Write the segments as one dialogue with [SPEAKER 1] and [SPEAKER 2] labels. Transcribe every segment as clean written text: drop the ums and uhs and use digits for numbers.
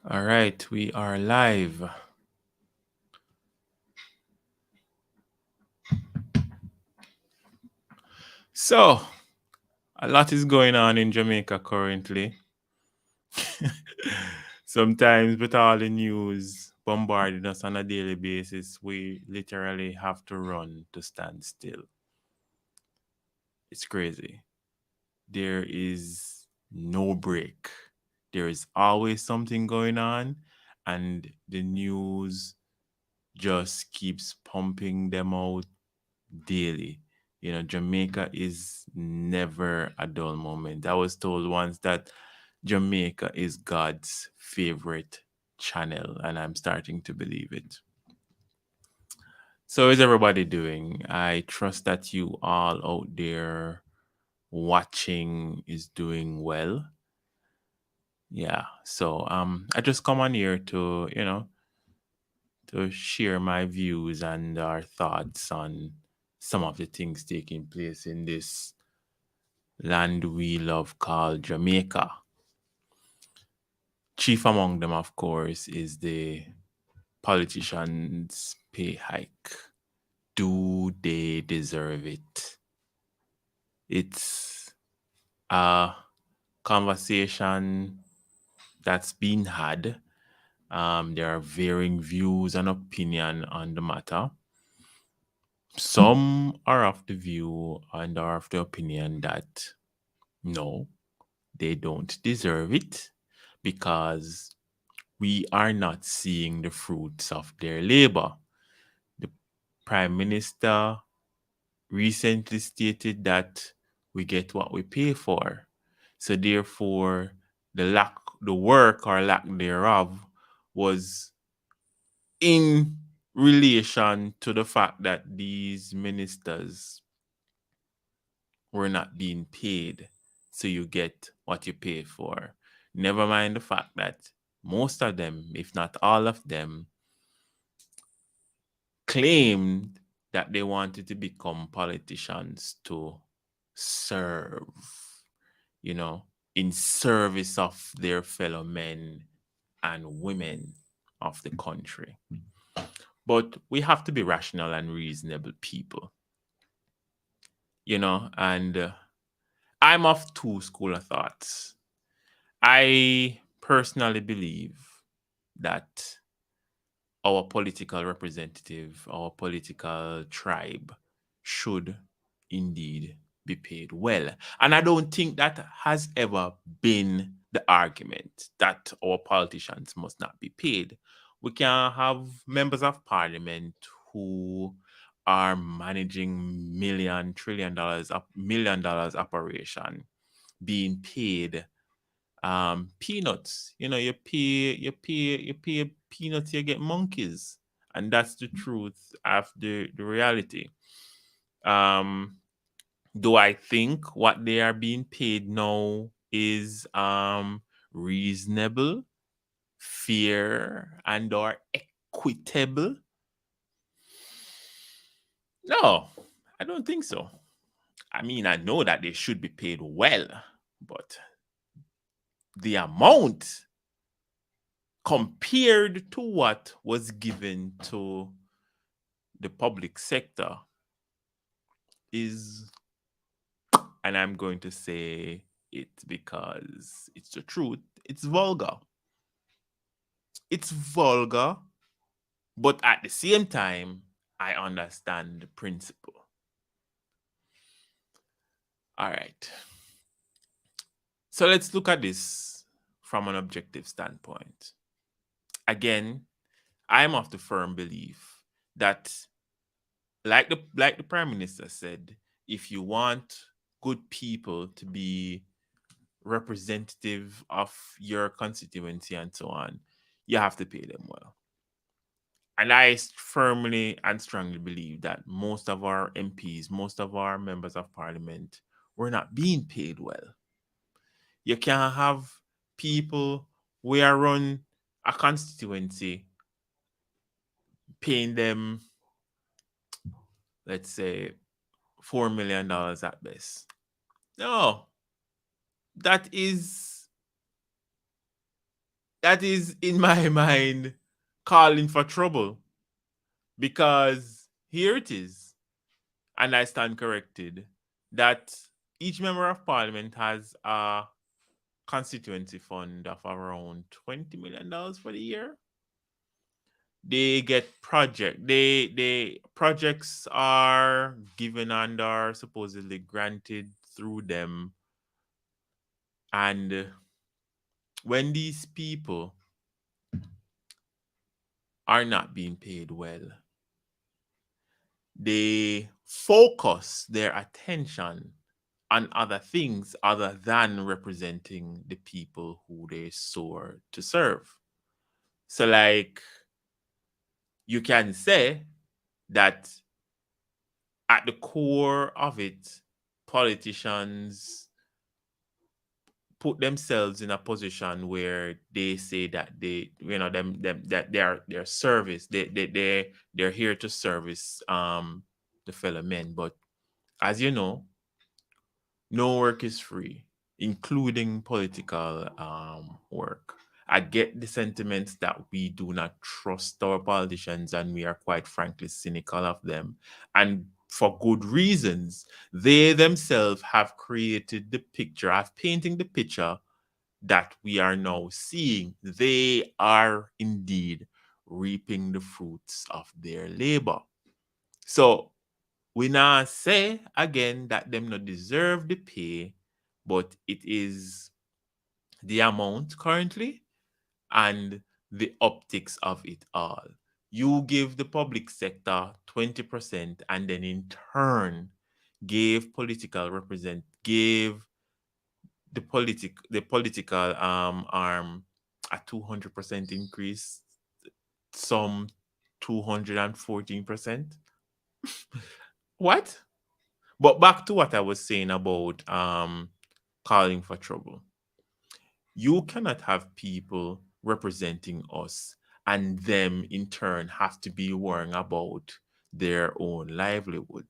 [SPEAKER 1] All right, we are live. So, a lot is going on in Jamaica currently. Sometimes, with all the news bombarding us on a daily basis, we literally have to run to stand still. It's crazy. There is no break. There is always something going on, and the news just keeps pumping them out daily. Jamaica is never a dull moment. I was told once that Jamaica is God's favorite channel, and I'm starting to believe it. So, is everybody doing? I trust that you all out there watching is doing well. Yeah. So, I just come on here to share my views and our thoughts on some of the things taking place in this land we love called Jamaica. Chief among them, of course, is the politicians' pay hike. Do they deserve it? It's a conversation that's been had. There are varying views and opinion on the matter. Some are of the view and are of the opinion that no, they don't deserve it because we are not seeing the fruits of their labor. The Prime Minister recently stated that we get what we pay for. So therefore, the work or lack thereof was in relation to the fact that these ministers were not being paid. So you get what you pay for. Never mind the fact that most of them, if not all of them, claimed that they wanted to become politicians to serve, in service of their fellow men and women of the country. But we have to be rational and reasonable people, and I'm of two school of thoughts. I personally believe that our political representative, our political tribe should indeed be paid well. And I don't think that has ever been the argument that our politicians must not be paid. We can have members of parliament who are managing $1 trillion, $1 million operation being paid peanuts. You pay peanuts, you get monkeys. And that's the truth of the reality. Um, do I think what they are being paid now is reasonable, fair, and or equitable? No, I don't think so. I mean, I know that they should be paid well, but the amount compared to what was given to the public sector is, and I'm going to say it because it's the truth, it's vulgar. It's vulgar, but at the same time, I understand the principle. All right. So let's look at this from an objective standpoint. Again, I'm of the firm belief that like the prime minister said, if you want good people to be representative of your constituency and so on, you have to pay them well. And I firmly and strongly believe that most of our MPs, most of our members of parliament were not being paid well. You can't have people where run a constituency paying them, let's say, $4 million at best. No, that is that is in my mind calling for trouble, because here it is, and I stand corrected, that each member of parliament has a constituency fund of around $20 million for the year. They get they projects are given and are supposedly granted through them. And when these people are not being paid well, they focus their attention on other things other than representing the people who they soar to serve. So, like, you can say that at the core of it, politicians put themselves in a position where they say that they, them that their service, they're here to service the fellow men. But as you know, no work is free, including political work. I get the sentiments that we do not trust our politicians and we are quite frankly cynical of them. And for good reasons. They themselves have created the picture, have painting the picture that we are now seeing. They are indeed reaping the fruits of their labor. So we now say again that them not deserve the pay, but it is the amount currently and the optics of it all. You give the public sector 20% and then in turn gave the political arm a 200% increase, some 214%. What? But back to what I was saying about calling for trouble. You cannot have people representing us and them in turn have to be worrying about their own livelihood.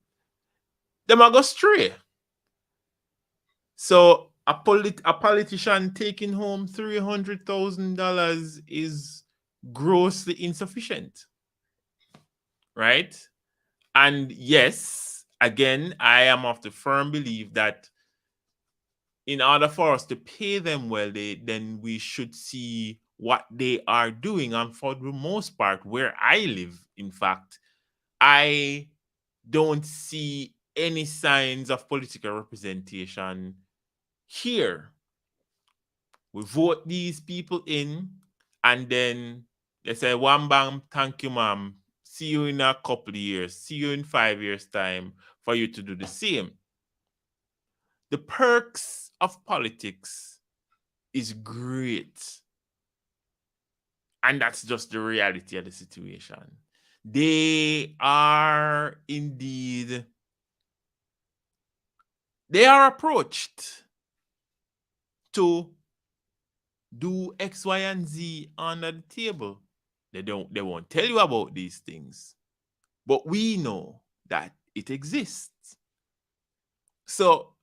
[SPEAKER 1] Them are go stray. So a politician taking home $300,000 is grossly insufficient, right? And yes, again, I am of the firm belief that in order for us to pay them well, then we should see what they are doing. And for the most part, where I live, in fact, I don't see any signs of political representation here. We vote these people in, and then they say, "One bang, thank you, ma'am. See you in a couple of years. See you in 5 years' time for you to do the same." The perks of politics is great. And that's just the reality of the situation. They are indeed, they are approached to do X, Y, and Z under the table. They won't tell you about these things, but we know that it exists. So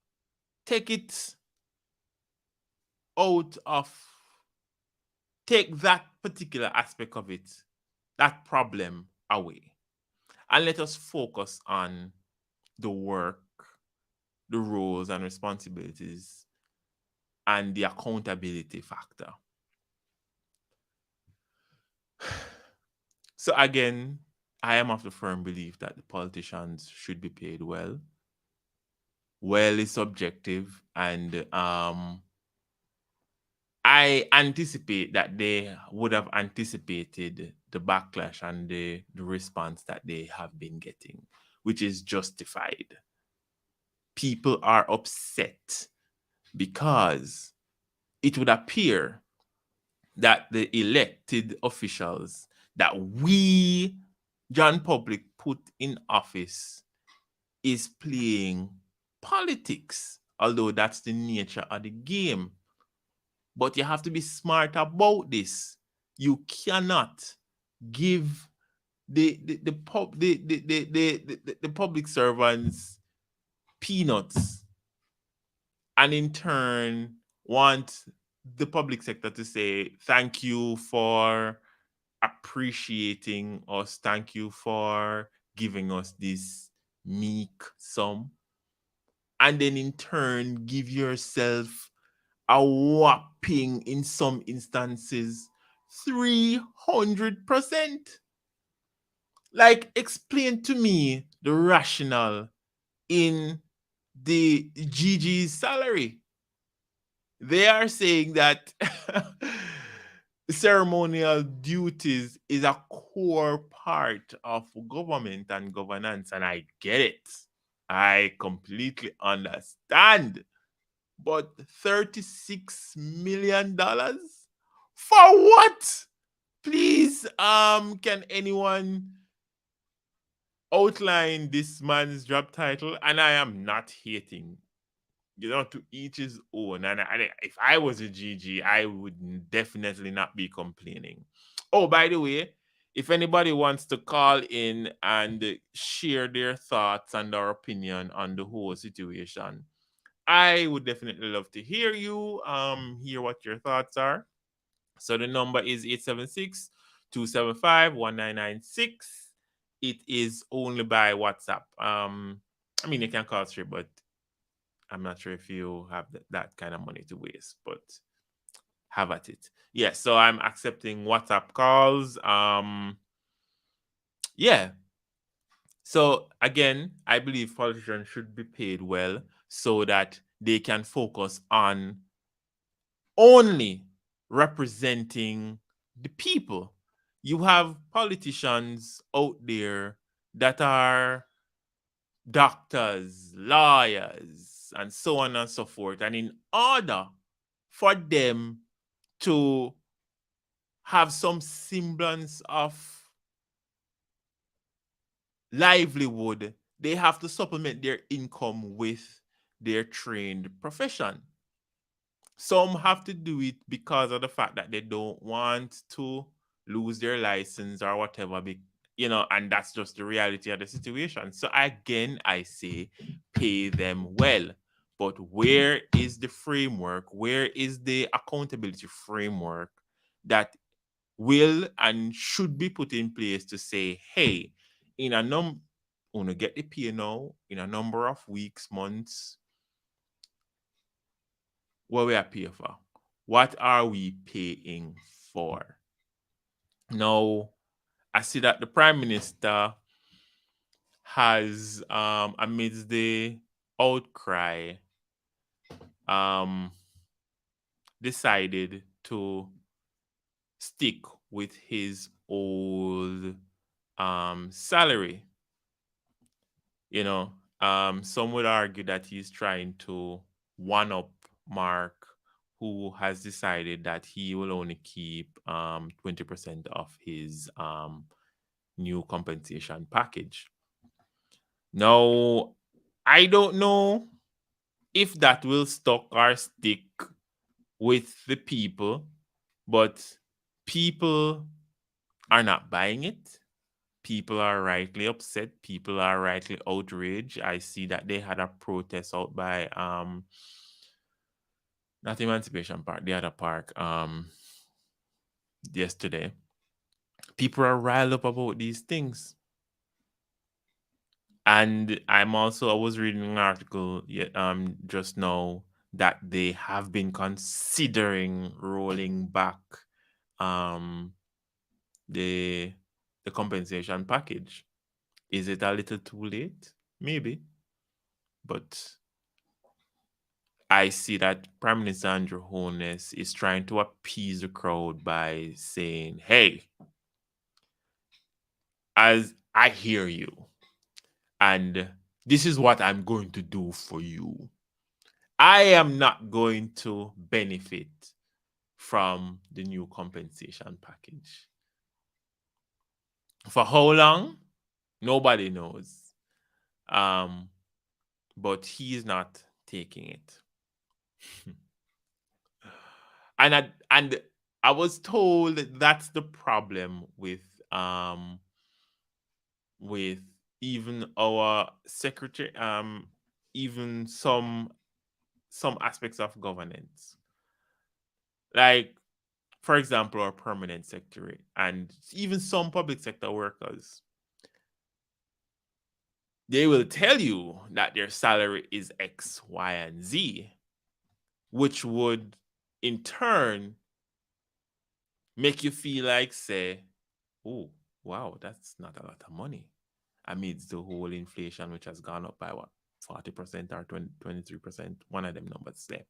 [SPEAKER 1] take it out of, take that particular aspect of it, that problem away, and let us focus on the work, the roles and responsibilities, and the accountability factor. So again, I am of the firm belief that the politicians should be paid well. Well is subjective, and I anticipate that they would have anticipated the backlash and the response that they have been getting, which is justified. People are upset because it would appear that the elected officials that we, John Public, put in office is playing politics, although that's the nature of the game. But you have to be smart about this. You cannot give the public servants peanuts and in turn want the public sector to say thank you for appreciating us, thank you for giving us this meek sum, and then in turn give yourself a whopping, in some instances, 300%. Like, explain to me the rationale in the GG's salary. They are saying that ceremonial duties is a core part of government and governance, and I get it. I completely understand. But $36 million? For what? Please, can anyone outline this man's job title? And I am not hating, to each his own. And if I was a GG, I would definitely not be complaining. Oh, by the way, if anybody wants to call in and share their thoughts and their opinion on the whole situation, I would definitely love to hear you, hear what your thoughts are. So the number is 876-275-1996. It is only by WhatsApp. I mean, you can call straight, but I'm not sure if you have that kind of money to waste, but have at it. Yeah, so I'm accepting WhatsApp calls. Yeah. So again, I believe politicians should be paid well so that they can focus on only representing the people. You have politicians out there that are doctors, lawyers, and so on and so forth. And in order for them to have some semblance of livelihood, they have to supplement their income with their trained profession. Some have to do it because of the fact that they don't want to lose their license or whatever, and that's just the reality of the situation. So again, I say pay them well. But where is the framework? Where is the accountability framework that will and should be put in place to say, hey, in a want to get the pay now in a number of weeks, months, what we are paying for? What are we paying for? Now, I see that the Prime Minister has, amidst the outcry, decided to stick with his old salary. Some would argue that he's trying to one up Mark, who has decided that he will only keep 20% of his new compensation package. Now, I don't know if that will stuck or stick with the people, but people are not buying it. People are rightly upset. People are rightly outraged. I see that they had a protest out by not Emancipation Park, the other park, yesterday. People are riled up about these things. And I was reading an article just now that they have been considering rolling back the compensation package. Is it a little too late? Maybe. But I see that Prime Minister Andrew Holness is trying to appease the crowd by saying, hey, as I hear you, and this is what I'm going to do for you. I am not going to benefit from the new compensation package. For how long? Nobody knows. But he's not taking it. And I was told that's the problem with even our secretary, even some aspects of governance. Like, for example, our permanent secretary and even some public sector workers, they will tell you that their salary is X, Y, and Z, which would in turn make you feel like, say, oh, wow, that's not a lot of money amidst the whole inflation, which has gone up by what, 40% or 23%, one of them numbers there.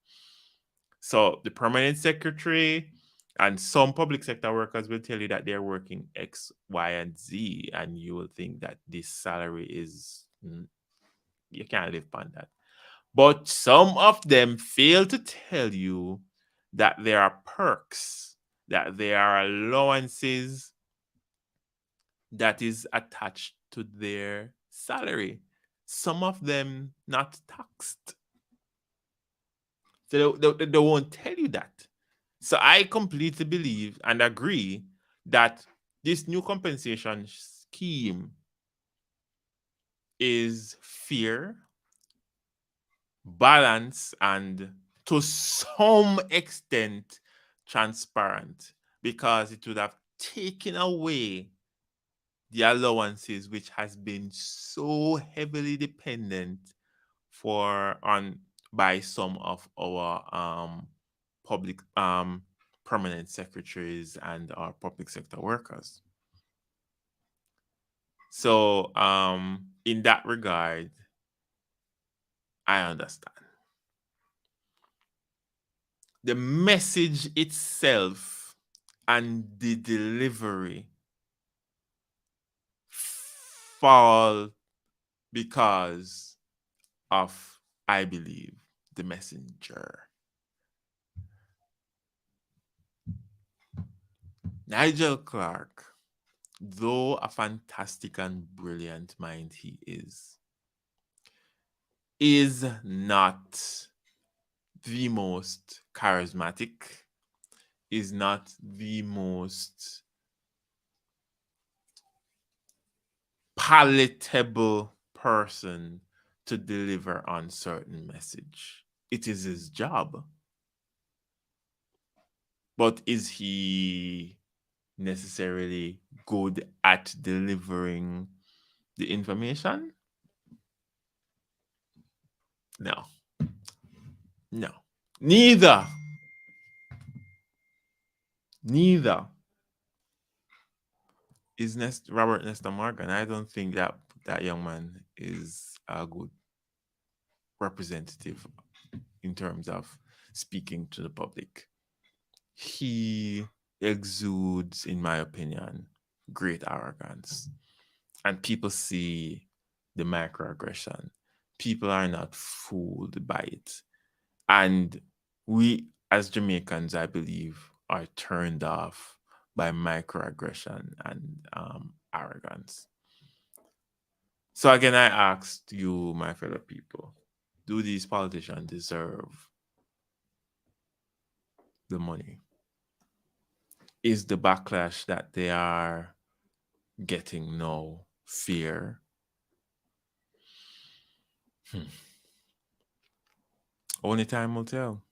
[SPEAKER 1] So the permanent secretary and some public sector workers will tell you that they're working X, Y, and Z, and you will think that this salary is, you can't live on that. But some of them fail to tell you that there are perks, that there are allowances that is attached to their salary. Some of them not taxed. So they won't tell you that. So I completely believe and agree that this new compensation scheme is fair, balanced, and to some extent transparent, because it would have taken away the allowances which has been so heavily dependent by some of our public permanent secretaries and our public sector workers. So in that regard, I understand. The message itself and the delivery fall because of, I believe, the messenger. Nigel Clark, though a fantastic and brilliant mind he is not the most charismatic, is not the most palatable person to deliver on certain message. It is his job. But is he necessarily good at delivering the information? No. No. Neither is Robert Nesta Morgan. I don't think that young man is a good representative in terms of speaking to the public. He exudes, in my opinion, great arrogance. And people see the microaggression. People are not fooled by it. And we, as Jamaicans, I believe, are turned off by microaggression and arrogance. So again, I asked you, my fellow people, do these politicians deserve the money? Is the backlash that they are getting now fair? Only time will tell.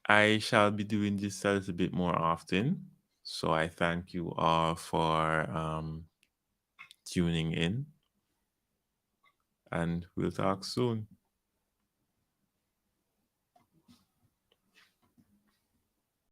[SPEAKER 1] I shall be doing this a little bit more often. So I thank you all for tuning in, and we'll talk soon.